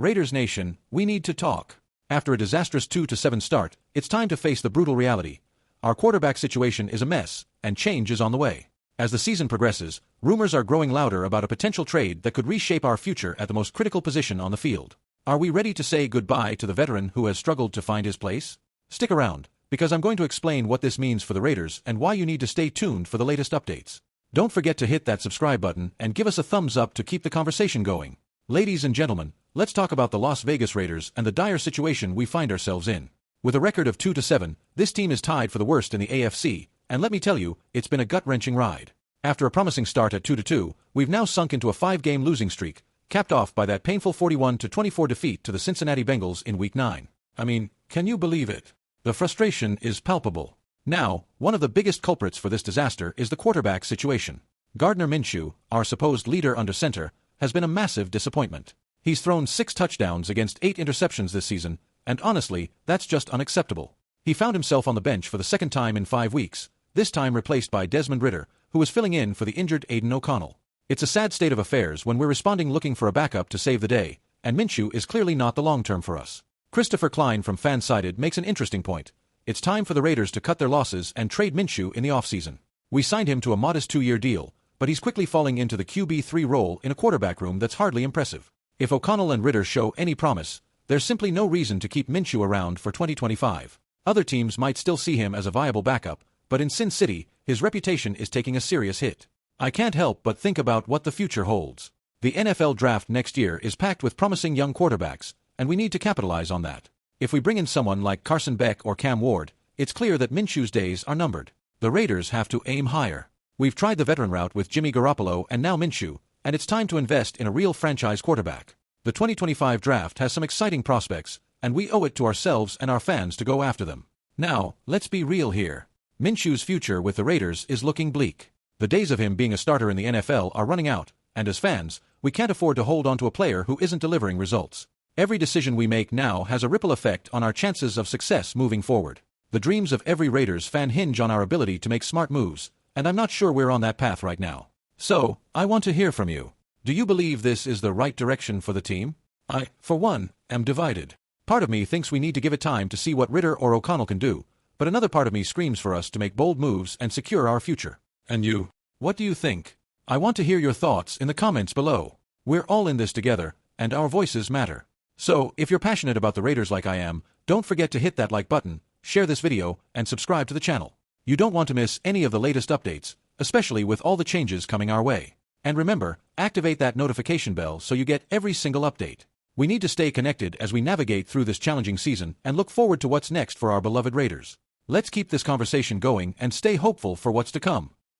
Raiders Nation, we need to talk. After a disastrous 2-7 start, it's time to face the brutal reality. Our quarterback situation is a mess, and change is on the way. As the season progresses, rumors are growing louder about a potential trade that could reshape our future at the most critical position on the field. Are we ready to say goodbye to the veteran who has struggled to find his place? Stick around, because I'm going to explain what this means for the Raiders and why you need to stay tuned for the latest updates. Don't forget to hit that subscribe button and give us a thumbs up to keep the conversation going. Ladies and gentlemen, let's talk about the Las Vegas Raiders and the dire situation we find ourselves in. With a record of 2-7, this team is tied for the worst in the AFC, and let me tell you, it's been a gut-wrenching ride. After a promising start at 2-2, we've now sunk into a 5-game losing streak, capped off by that painful 41-24 defeat to the Cincinnati Bengals in Week 9. I mean, can you believe it? The frustration is palpable. Now, one of the biggest culprits for this disaster is the quarterback situation. Gardner Minshew, our supposed leader under center, has been a massive disappointment. He's thrown 6 touchdowns against 8 interceptions this season, and honestly, that's just unacceptable. He found himself on the bench for the second time in 5 weeks, this time replaced by Desmond Ridder, who was filling in for the injured Aiden O'Connell. It's a sad state of affairs when we're responding looking for a backup to save the day, and Minshew is clearly not the long-term for us. Christopher Klein from Fansided makes an interesting point. It's time for the Raiders to cut their losses and trade Minshew in the offseason. We signed him to a modest 2-year deal, but he's quickly falling into the QB3 role in a quarterback room that's hardly impressive. If O'Connell and Ridder show any promise, there's simply no reason to keep Minshew around for 2025. Other teams might still see him as a viable backup, but in Sin City, his reputation is taking a serious hit. I can't help but think about what the future holds. The NFL draft next year is packed with promising young quarterbacks, and we need to capitalize on that. If we bring in someone like Carson Beck or Cam Ward, it's clear that Minshew's days are numbered. The Raiders have to aim higher. We've tried the veteran route with Jimmy Garoppolo and now Minshew, and it's time to invest in a real franchise quarterback. The 2025 draft has some exciting prospects, and we owe it to ourselves and our fans to go after them. Now, let's be real here. Minshew's future with the Raiders is looking bleak. The days of him being a starter in the NFL are running out, and as fans, we can't afford to hold on to a player who isn't delivering results. Every decision we make now has a ripple effect on our chances of success moving forward. The dreams of every Raiders fan hinge on our ability to make smart moves, and I'm not sure we're on that path right now. So, I want to hear from you. Do you believe this is the right direction for the team? I, for one, am divided. Part of me thinks we need to give it time to see what Ridder or O'Connell can do, but another part of me screams for us to make bold moves and secure our future. And you? What do you think? I want to hear your thoughts in the comments below. We're all in this together, and our voices matter. So, if you're passionate about the Raiders like I am, don't forget to hit that like button, share this video, and subscribe to the channel. You don't want to miss any of the latest updates, especially with all the changes coming our way. And remember, activate that notification bell so you get every single update. We need to stay connected as we navigate through this challenging season and look forward to what's next for our beloved Raiders. Let's keep this conversation going and stay hopeful for what's to come.